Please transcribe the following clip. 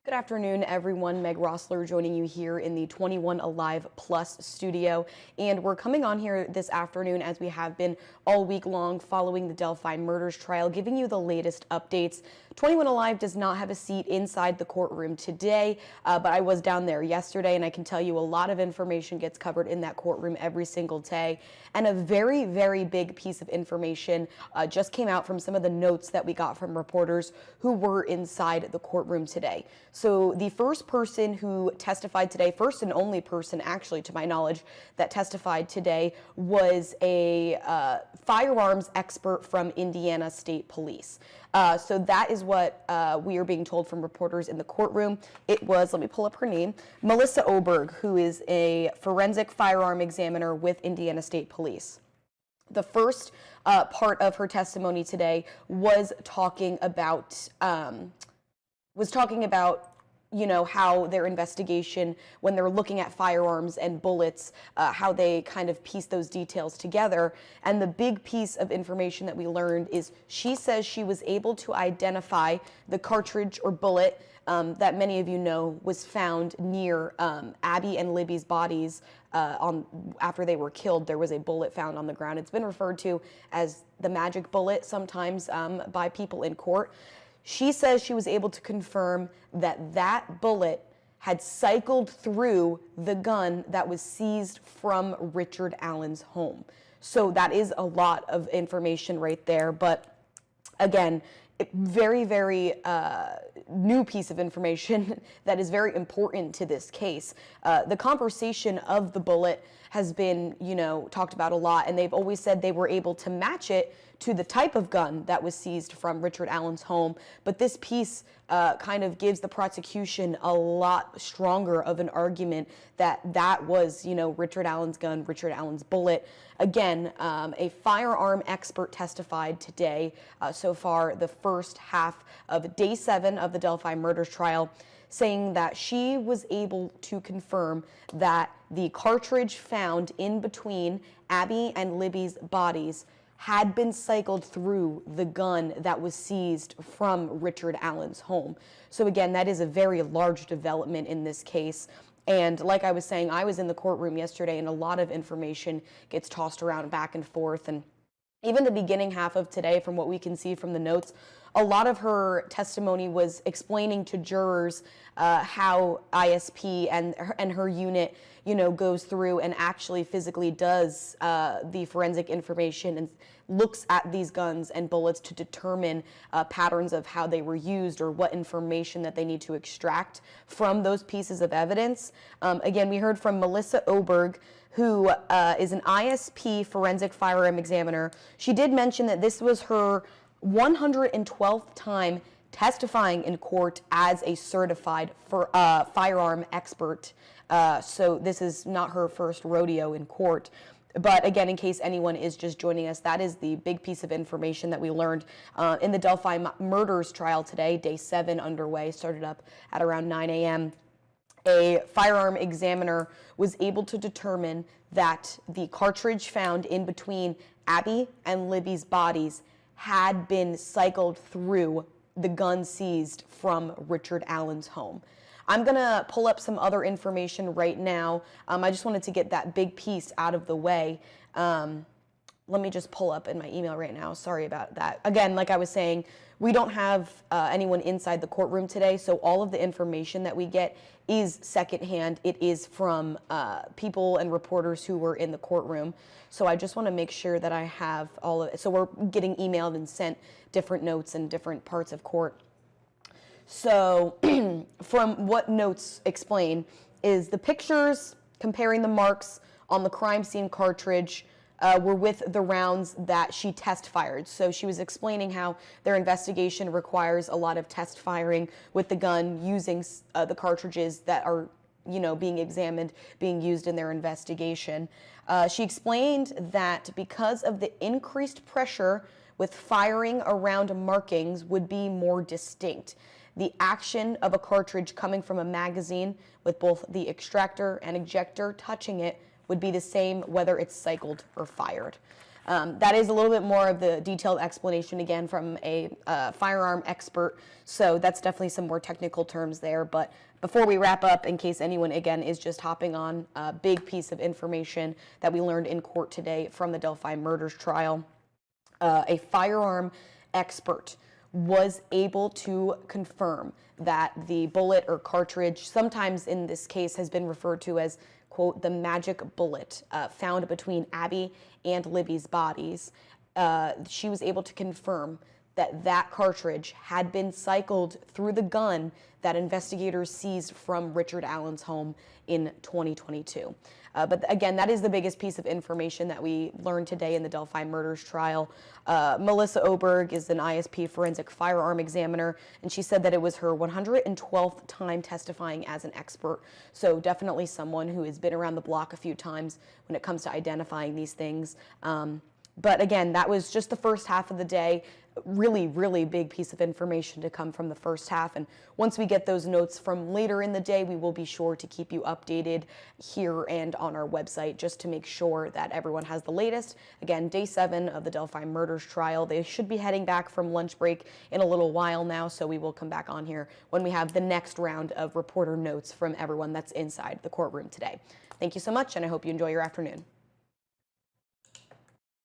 Good afternoon, everyone. Meg Rossler joining you here in the 21 Alive Plus studio. And we're coming on here this afternoon, as we have been all week long, following the Delphi murders trial, giving you the latest updates. 21 Alive does not have a seat inside the courtroom today, but I was down there yesterday, and I can tell you a lot of information gets covered in that courtroom every single day. And a very, very big piece of information just came out from some of the notes that we got from reporters who were inside the courtroom today. So the first person who testified today, first and only person actually to my knowledge that testified today, was a firearms expert from Indiana State Police. So that is what we are being told from reporters in the courtroom. It was, let me pull up her name, Melissa Oberg, who is a forensic firearm examiner with Indiana State Police. The first part of her testimony today was talking about you know, how their investigation, when they're looking at firearms and bullets, how they kind of piece those details together. And the big piece of information that we learned is she says she was able to identify the cartridge or bullet that many of you know was found near Abby and Libby's bodies after they were killed. There was a bullet found on the ground. It's been referred to as the magic bullet sometimes by people in court. She says she was able to confirm that that bullet had cycled through the gun that was seized from Richard Allen's home. So that is a lot of information right there. But again, very, very new piece of information that is very important to this case. The conversation of the bullet has been, you know, talked about a lot, and they've always said they were able to match it to the type of gun that was seized from Richard Allen's home. But this piece kind of gives the prosecution a lot stronger of an argument that that was, you know, Richard Allen's gun, Richard Allen's bullet. Again, a firearm expert testified today, so far the first half of day 7 of the Delphi murders trial, saying that she was able to confirm that the cartridge found in between Abby and Libby's bodies had been cycled through the gun that was seized from Richard Allen's home. So again, that is a very large development in this case. And like I was saying, I was in the courtroom yesterday, and a lot of information gets tossed around back and forth. And even the beginning half of today, from what we can see from the notes, a lot of her testimony was explaining to jurors how ISP and her unit, you know, goes through and actually physically does the forensic information and looks at these guns and bullets to determine patterns of how they were used or what information that they need to extract from those pieces of evidence. Again, we heard from Melissa Oberg, who is an ISP forensic firearm examiner. She did mention that this was her 112th time testifying in court as a certified firearm expert. So this is not her first rodeo in court. But again, in case anyone is just joining us, that is the big piece of information that we learned in the Delphi murders trial today. Day 7 underway, started up at around 9 a.m. A firearm examiner was able to determine that the cartridge found in between Abby and Libby's bodies had been cycled through the gun seized from Richard Allen's home. I'm gonna pull up some other information right now. I just wanted to get that big piece out of the way. Let me just pull up in my email right now. Sorry about that. Again, like I was saying, we don't have anyone inside the courtroom today, so all of the information that we get is secondhand. It is from people and reporters who were in the courtroom. So I just want to make sure that I have all of it. So we're getting emailed and sent different notes in different parts of court. So from what notes explain is the pictures comparing the marks on the crime scene cartridge were with the rounds that she test fired. So she was explaining how their investigation requires a lot of test firing with the gun using the cartridges that are, you know, being examined, being used in their investigation. She explained that because of the increased pressure with firing around markings would be more distinct. The action of a cartridge coming from a magazine with both the extractor and ejector touching it would be the same whether it's cycled or fired. That is a little bit more of the detailed explanation, again, from a firearm expert, so that's definitely some more technical terms there. But before we wrap up, in case anyone, again, is just hopping on, a big piece of information that we learned in court today from the Delphi murders trial. A firearm expert was able to confirm that the bullet or cartridge, sometimes in this case has been referred to as, quote, the magic bullet, found between Abby and Libby's bodies. She was able to confirm that that cartridge had been cycled through the gun that investigators seized from Richard Allen's home in 2022. But again, that is the biggest piece of information that we learned today in the Delphi murders trial. Melissa Oberg is an ISP forensic firearm examiner, and she said that it was her 112th time testifying as an expert. So definitely someone who has been around the block a few times when it comes to identifying these things. But again, that was just the first half of the day. Really, really big piece of information to come from the first half. And once we get those notes from later in the day, we will be sure to keep you updated here and on our website just to make sure that everyone has the latest. Again, day 7 of the Delphi murders trial. They should be heading back from lunch break in a little while now, so we will come back on here when we have the next round of reporter notes from everyone that's inside the courtroom today. Thank you so much, and I hope you enjoy your afternoon.